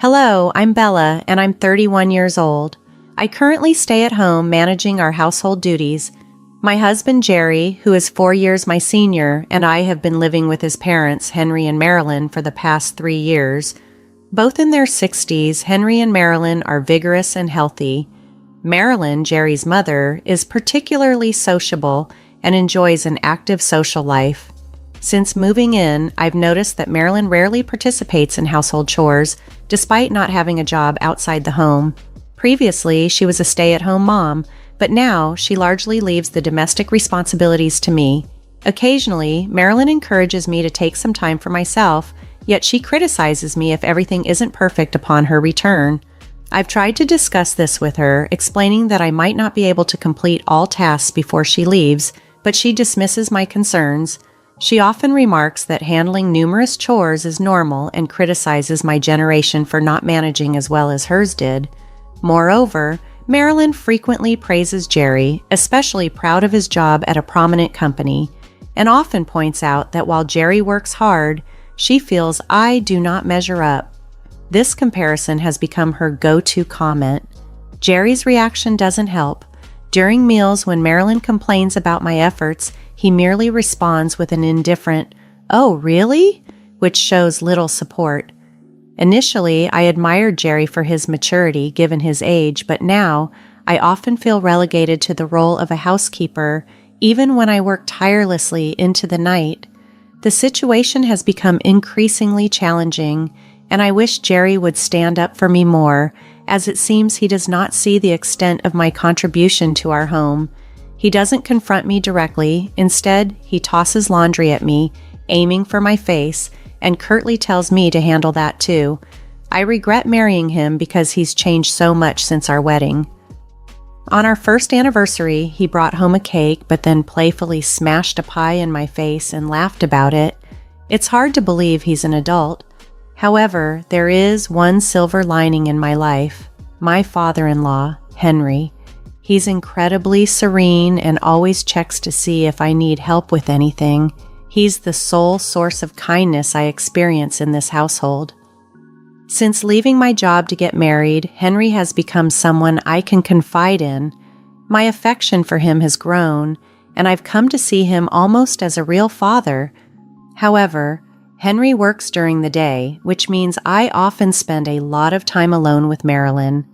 Hello, I'm Bella, and I'm 31 years old. I currently stay at home managing our household duties. My husband, Jerry, who is 4 years my senior, and I have been living with his parents, Henry and Marilyn, for the past 3 years. Both in their 60s, Henry and Marilyn are vigorous and healthy. Marilyn, Jerry's mother, is particularly sociable and enjoys an active social life. Since moving in, I've noticed that Marilyn rarely participates in household chores, despite not having a job outside the home. Previously, she was a stay-at-home mom, but now she largely leaves the domestic responsibilities to me. Occasionally, Marilyn encourages me to take some time for myself, yet she criticizes me if everything isn't perfect upon her return. I've tried to discuss this with her, explaining that I might not be able to complete all tasks before she leaves, but she dismisses my concerns. She often remarks that handling numerous chores is normal and criticizes my generation for not managing as well as hers did. Moreover, Marilyn frequently praises Jerry, especially proud of his job at a prominent company, and often points out that while Jerry works hard, she feels I do not measure up. This comparison has become her go-to comment. Jerry's reaction doesn't help. During meals when Marilyn complains about my efforts, he merely responds with an indifferent, "Oh, really?" which shows little support. Initially, I admired Jerry for his maturity given his age, but now I often feel relegated to the role of a housekeeper, even when I work tirelessly into the night. The situation has become increasingly challenging, and I wish Jerry would stand up for me more, as it seems he does not see the extent of my contribution to our home. He doesn't confront me directly. Instead, he tosses laundry at me, aiming for my face, and curtly tells me to handle that too. I regret marrying him because he's changed so much since our wedding. On our first anniversary, he brought home a cake, but then playfully smashed a pie in my face and laughed about it. It's hard to believe he's an adult. However, there is one silver lining in my life: my father-in-law, Henry. He's incredibly serene and always checks to see if I need help with anything. He's the sole source of kindness I experience in this household. Since leaving my job to get married, Henry has become someone I can confide in. My affection for him has grown, and I've come to see him almost as a real father. However, Henry works during the day, which means I often spend a lot of time alone with Marilyn.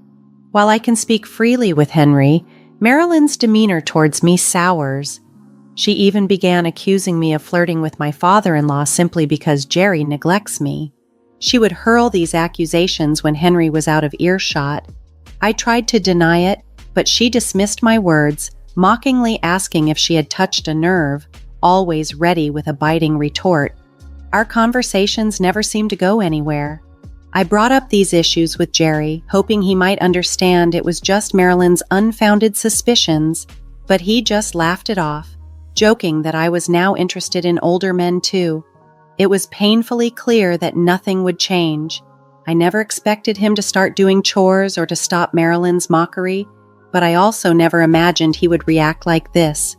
While I can speak freely with Henry, Marilyn's demeanor towards me sours. She even began accusing me of flirting with my father-in-law simply because Jerry neglects me. She would hurl these accusations when Henry was out of earshot. I tried to deny it, but she dismissed my words, mockingly asking if she had touched a nerve, always ready with a biting retort. Our conversations never seemed to go anywhere. I brought up these issues with Jerry, hoping he might understand it was just Marilyn's unfounded suspicions, but he just laughed it off, joking that I was now interested in older men too. It was painfully clear that nothing would change. I never expected him to start doing chores or to stop Marilyn's mockery, but I also never imagined he would react like this.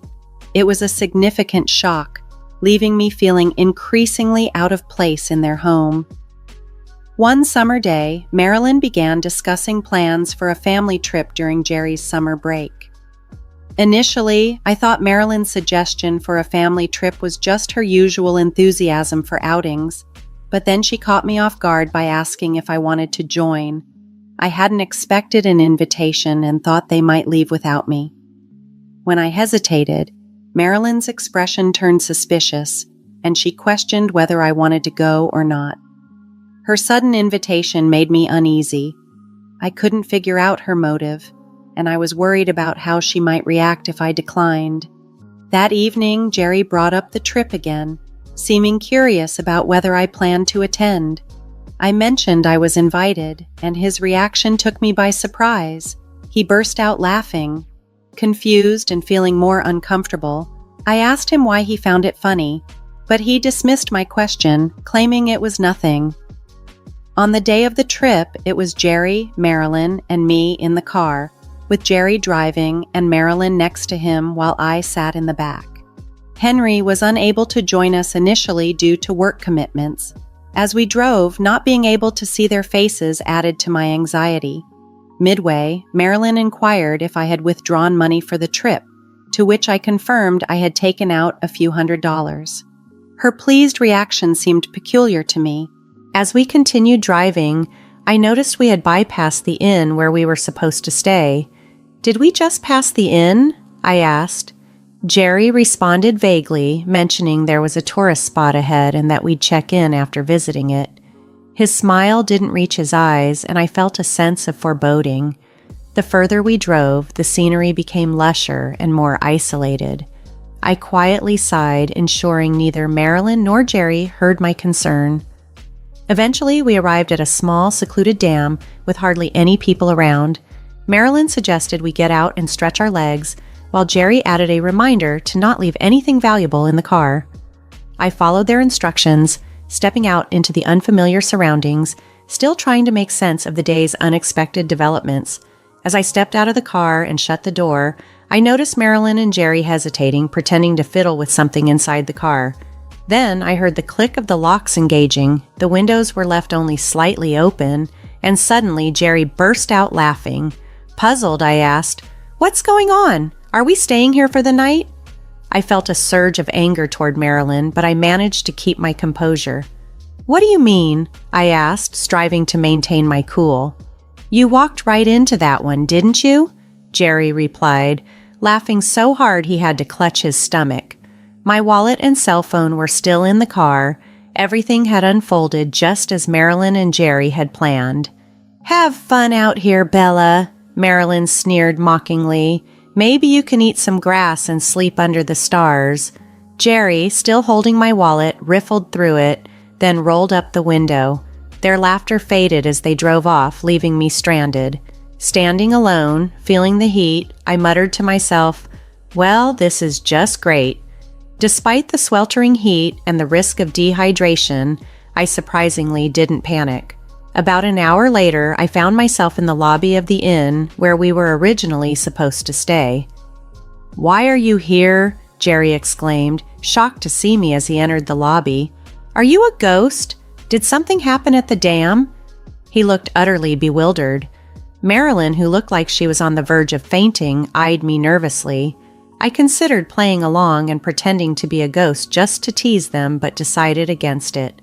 It was a significant shock, leaving me feeling increasingly out of place in their home. One summer day, Marilyn began discussing plans for a family trip during Jerry's summer break. Initially, I thought Marilyn's suggestion for a family trip was just her usual enthusiasm for outings, but then she caught me off guard by asking if I wanted to join. I hadn't expected an invitation and thought they might leave without me. When I hesitated, Marilyn's expression turned suspicious, and she questioned whether I wanted to go or not. Her sudden invitation made me uneasy. I couldn't figure out her motive, and I was worried about how she might react if I declined. That evening, Jerry brought up the trip again, seeming curious about whether I planned to attend. I mentioned I was invited, and his reaction took me by surprise. He burst out laughing. Confused and feeling more uncomfortable, I asked him why he found it funny, but he dismissed my question, claiming it was nothing. On the day of the trip, it was Jerry, Marilyn, and me in the car, with Jerry driving and Marilyn next to him while I sat in the back. Henry was unable to join us initially due to work commitments. As we drove, not being able to see their faces added to my anxiety. Midway, Marilyn inquired if I had withdrawn money for the trip, to which I confirmed I had taken out a few $100s. Her pleased reaction seemed peculiar to me. As we continued driving, I noticed we had bypassed the inn where we were supposed to stay. "Did we just pass the inn?" I asked. Jerry responded vaguely, mentioning there was a tourist spot ahead and that we'd check in after visiting it. His smile didn't reach his eyes, and I felt a sense of foreboding. The further we drove, the scenery became lusher and more isolated. I quietly sighed, ensuring neither Marilyn nor Jerry heard my concern. Eventually, we arrived at a small, secluded dam with hardly any people around. Marilyn suggested we get out and stretch our legs, while Jerry added a reminder to not leave anything valuable in the car. I followed their instructions, stepping out into the unfamiliar surroundings, still trying to make sense of the day's unexpected developments. As I stepped out of the car and shut the door, I noticed Marilyn and Jerry hesitating, pretending to fiddle with something inside the car. Then I heard the click of the locks engaging, the windows were left only slightly open, and suddenly Jerry burst out laughing. Puzzled, I asked, "What's going on? Are we staying here for the night?" I felt a surge of anger toward Marilyn, but I managed to keep my composure. "What do you mean?" I asked, striving to maintain my cool. "You walked right into that one, didn't you?" Jerry replied, laughing so hard he had to clutch his stomach. My wallet and cell phone were still in the car. Everything had unfolded just as Marilyn and Jerry had planned. "Have fun out here, Bella," Marilyn sneered mockingly. "Maybe you can eat some grass and sleep under the stars." Jerry, still holding my wallet, riffled through it, then rolled up the window. Their laughter faded as they drove off, leaving me stranded. Standing alone, feeling the heat, I muttered to myself, "Well, this is just great." Despite the sweltering heat and the risk of dehydration, I surprisingly didn't panic. About an hour later, I found myself in the lobby of the inn where we were originally supposed to stay. "Why are you here?" Jerry exclaimed, shocked to see me as he entered the lobby. "Are you a ghost? Did something happen at the dam?" He looked utterly bewildered. Marilyn, who looked like she was on the verge of fainting, eyed me nervously. I considered playing along and pretending to be a ghost just to tease them, but decided against it.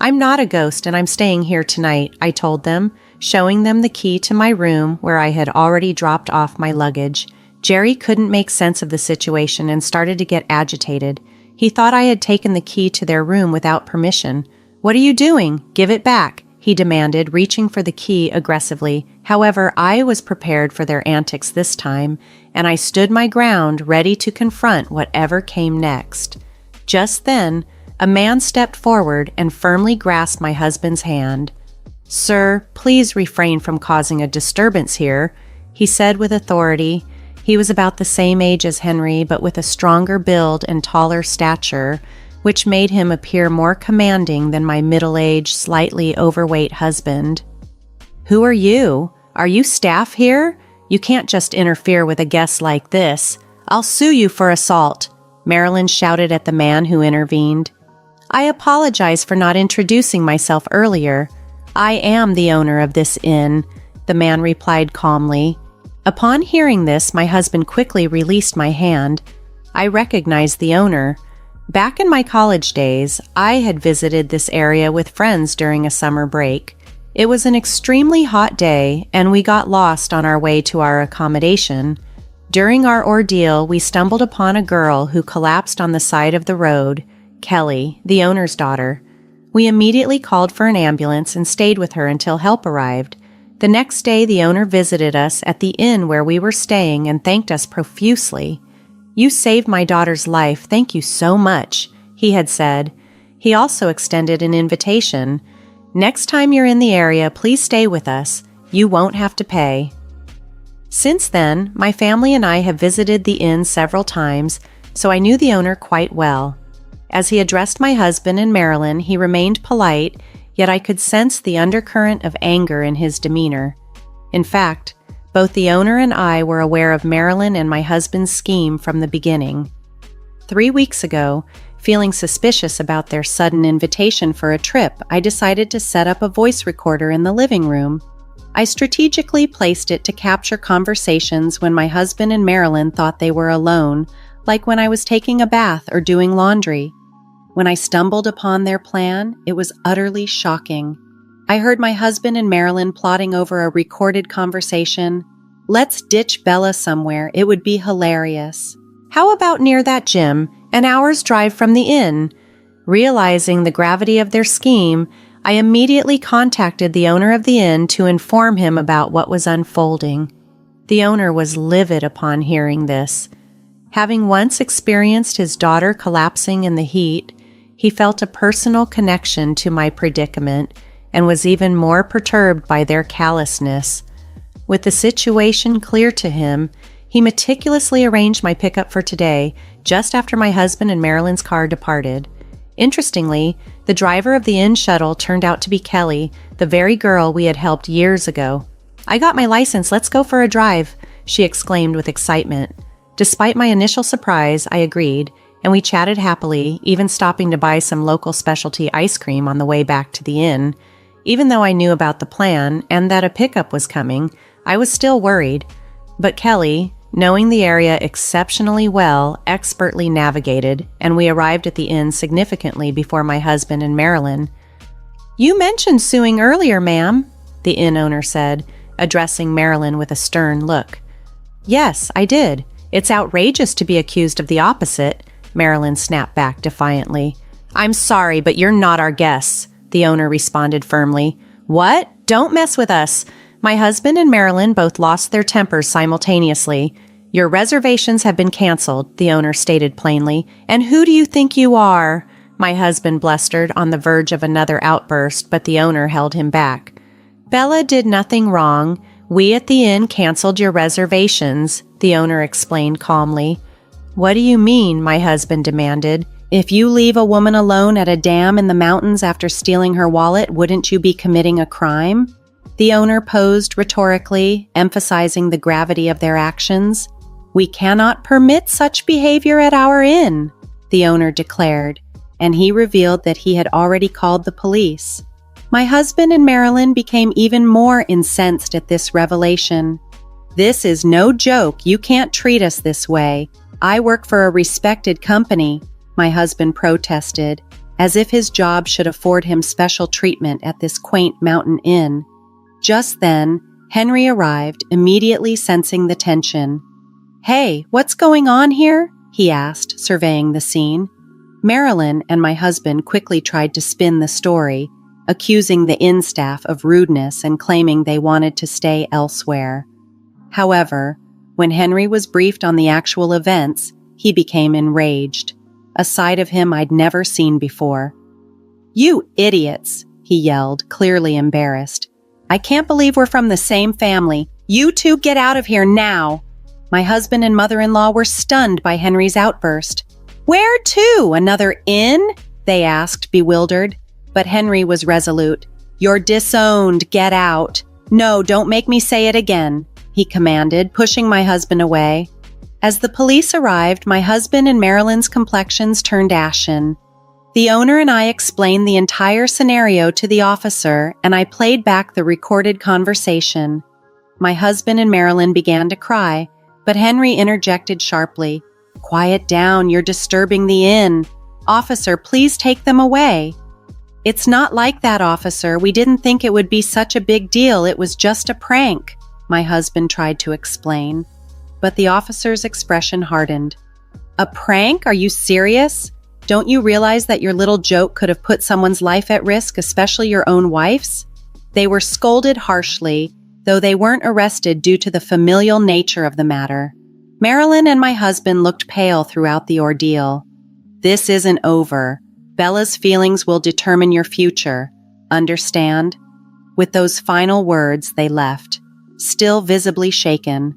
"I'm not a ghost and I'm staying here tonight," I told them, showing them the key to my room where I had already dropped off my luggage. Jerry couldn't make sense of the situation and started to get agitated. He thought I had taken the key to their room without permission. "What are you doing? Give it back," he demanded, reaching for the key aggressively. However, I was prepared for their antics this time, and I stood my ground, ready to confront whatever came next. Just then, a man stepped forward and firmly grasped my husband's hand. "Sir, please refrain from causing a disturbance here," he said with authority. He was about the same age as Henry, but with a stronger build and taller stature, which made him appear more commanding than my middle-aged, slightly overweight husband. "Who are you? Are you staff here? You can't just interfere with a guest like this. I'll sue you for assault," Marilyn shouted at the man who intervened. "I apologize for not introducing myself earlier. I am the owner of this inn," the man replied calmly. Upon hearing this, my husband quickly released my hand. I recognized the owner. Back in my college days, I had visited this area with friends during a summer break. It was an extremely hot day, and we got lost on our way to our accommodation. During our ordeal, we stumbled upon a girl who collapsed on the side of the road, Kelly, the owner's daughter. We immediately called for an ambulance and stayed with her until help arrived. The next day, the owner visited us at the inn where we were staying and thanked us profusely. "You saved my daughter's life, thank you so much," he had said. He also extended an invitation. "Next time you're in the area, please stay with us. You won't have to pay." Since then, my family and I have visited the inn several times, so I knew the owner quite well. As he addressed my husband and Marilyn, he remained polite, yet I could sense the undercurrent of anger in his demeanor. In fact, both the owner and I were aware of Marilyn and my husband's scheme from the beginning. 3 weeks ago, Feeling suspicious about their sudden invitation for a trip, I decided to set up a voice recorder in the living room. I strategically placed it to capture conversations when my husband and Marilyn thought they were alone, like when I was taking a bath or doing laundry. When I stumbled upon their plan, it was utterly shocking. I heard my husband and Marilyn plotting over a recorded conversation. "Let's ditch Bella somewhere. It would be hilarious. How about near that gym, an hour's drive from the inn?" Realizing the gravity of their scheme, I immediately contacted the owner of the inn to inform him about what was unfolding. The owner was livid upon hearing this. Having once experienced his daughter collapsing in the heat, he felt a personal connection to my predicament and was even more perturbed by their callousness. With the situation clear to him, he meticulously arranged my pickup for today, just after my husband and Marilyn's car departed. Interestingly, the driver of the inn shuttle turned out to be Kelly, the very girl we had helped years ago. "I got my license, let's go for a drive," she exclaimed with excitement. Despite my initial surprise, I agreed, and we chatted happily, even stopping to buy some local specialty ice cream on the way back to the inn. Even though I knew about the plan and that a pickup was coming, I was still worried. But Kelly, knowing the area exceptionally well, expertly navigated, and we arrived at the inn significantly before my husband and Marilyn. "You mentioned suing earlier, ma'am," the inn owner said, addressing Marilyn with a stern look. "Yes, I did. It's outrageous to be accused of the opposite," Marilyn snapped back defiantly. "I'm sorry, but you're not our guests," the owner responded firmly. "What? Don't mess with us." My husband and Marilyn both lost their tempers simultaneously. "Your reservations have been canceled," the owner stated plainly. "And who do you think you are?" My husband blustered, on the verge of another outburst, but the owner held him back. "Bella did nothing wrong. We at the inn canceled your reservations," the owner explained calmly. "What do you mean?" my husband demanded. "If you leave a woman alone at a dam in the mountains after stealing her wallet, wouldn't you be committing a crime?" The owner posed rhetorically, emphasizing the gravity of their actions. "We cannot permit such behavior at our inn," the owner declared, and he revealed that he had already called the police. My husband and Marilyn became even more incensed at this revelation. "This is no joke. You can't treat us this way. I work for a respected company," my husband protested, as if his job should afford him special treatment at this quaint mountain inn. Just then, Henry arrived, immediately sensing the tension. "Hey, what's going on here?" he asked, surveying the scene. Marilyn and my husband quickly tried to spin the story, accusing the inn staff of rudeness and claiming they wanted to stay elsewhere. However, when Henry was briefed on the actual events, he became enraged, a side of him I'd never seen before. "You idiots!" he yelled, clearly embarrassed. "I can't believe we're from the same family. You two get out of here now!" My husband and mother-in-law were stunned by Henry's outburst. "Where to? Another inn?" they asked, bewildered. But Henry was resolute. "You're disowned. Get out." "No, don't make me say it again," he commanded, pushing my husband away. As the police arrived, my husband and Marilyn's complexions turned ashen. The owner and I explained the entire scenario to the officer, and I played back the recorded conversation. My husband and Marilyn began to cry, but Henry interjected sharply. "Quiet down, you're disturbing the inn. Officer, please take them away." "It's not like that, officer. We didn't think it would be such a big deal. It was just a prank," my husband tried to explain. But the officer's expression hardened. "A prank? Are you serious? Don't you realize that your little joke could have put someone's life at risk, especially your own wife's?" They were scolded harshly, though they weren't arrested due to the familial nature of the matter. Marilyn and my husband looked pale throughout the ordeal. "This isn't over. Bella's feelings will determine your future. Understand?" With those final words, they left, still visibly shaken.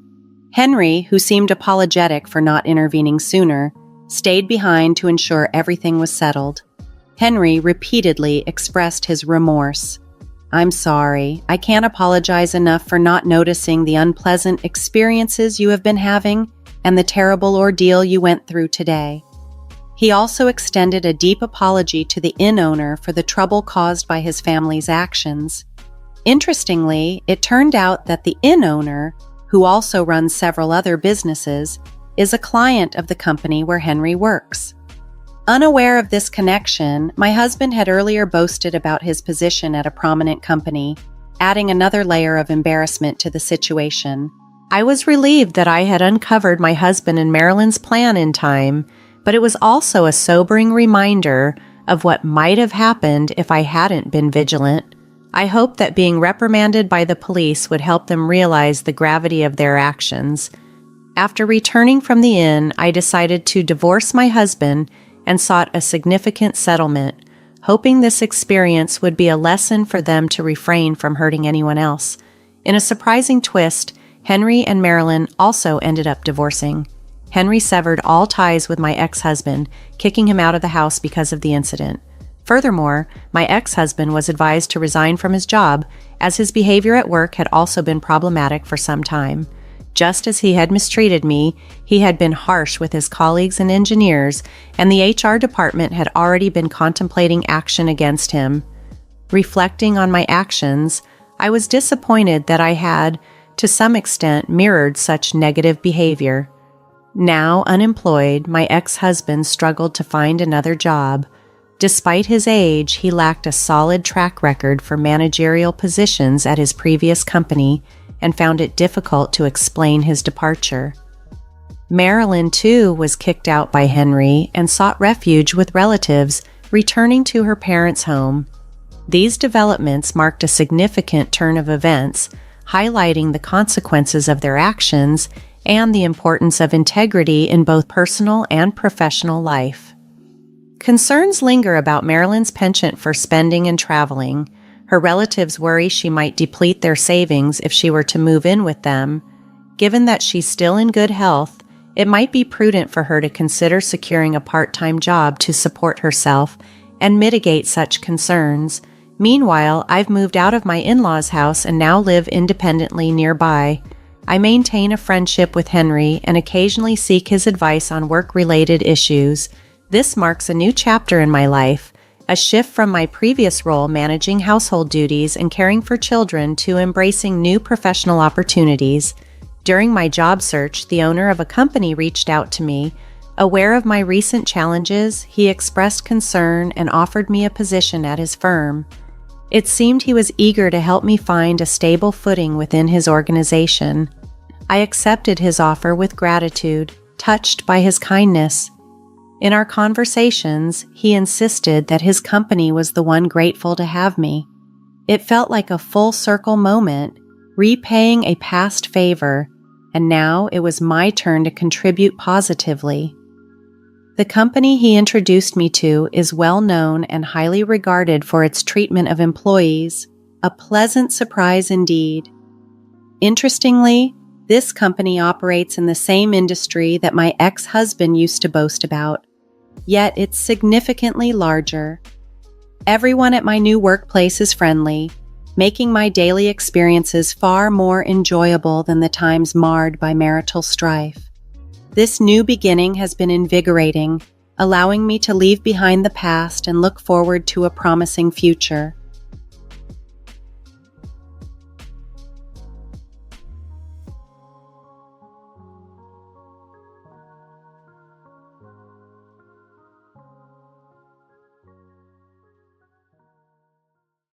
Henry, who seemed apologetic for not intervening sooner, stayed behind to ensure everything was settled. Henry repeatedly expressed his remorse. "I'm sorry. I can't apologize enough for not noticing the unpleasant experiences you have been having and the terrible ordeal you went through today." He also extended a deep apology to the inn owner for the trouble caused by his family's actions. Interestingly, it turned out that the inn owner, who also runs several other businesses, is a client of the company where Henry works. Unaware of this connection, my husband had earlier boasted about his position at a prominent company, adding another layer of embarrassment to the situation. I was relieved that I had uncovered my husband and Marilyn's plan in time, but it was also a sobering reminder of what might have happened if I hadn't been vigilant. I hoped that being reprimanded by the police would help them realize the gravity of their actions. After returning from the inn, I decided to divorce my husband and sought a significant settlement, hoping this experience would be a lesson for them to refrain from hurting anyone else. In a surprising twist, Henry and Marilyn also ended up divorcing. Henry severed all ties with my ex-husband, kicking him out of the house because of the incident. Furthermore, my ex-husband was advised to resign from his job, as his behavior at work had also been problematic for some time. Just as he had mistreated me, he had been harsh with his colleagues and engineers, and the HR department had already been contemplating action against him. Reflecting on my actions, I was disappointed that I had, to some extent, mirrored such negative behavior. Now unemployed, my ex-husband struggled to find another job. Despite his age, he lacked a solid track record for managerial positions at his previous company and found it difficult to explain his departure. Marilyn, too, was kicked out by Henry and sought refuge with relatives, returning to her parents' home. These developments marked a significant turn of events, highlighting the consequences of their actions and the importance of integrity in both personal and professional life. Concerns linger about Marilyn's penchant for spending and traveling. Her relatives worry she might deplete their savings if she were to move in with them. Given that she's still in good health, it might be prudent for her to consider securing a part-time job to support herself and mitigate such concerns. Meanwhile, I've moved out of my in-laws' house and now live independently nearby. I maintain a friendship with Henry and occasionally seek his advice on work-related issues. This marks a new chapter in my life, a shift from my previous role managing household duties and caring for children to embracing new professional opportunities. During my job search, the owner of a company reached out to me. Aware of my recent challenges, he expressed concern and offered me a position at his firm. It seemed he was eager to help me find a stable footing within his organization. I accepted his offer with gratitude, touched by his kindness. In our conversations, he insisted that his company was the one grateful to have me. It felt like a full-circle moment, repaying a past favor, and now it was my turn to contribute positively. The company he introduced me to is well known and highly regarded for its treatment of employees, a pleasant surprise indeed. Interestingly, this company operates in the same industry that my ex-husband used to boast about, yet it's significantly larger. Everyone at my new workplace is friendly, making my daily experiences far more enjoyable than the times marred by marital strife. This new beginning has been invigorating, allowing me to leave behind the past and look forward to a promising future.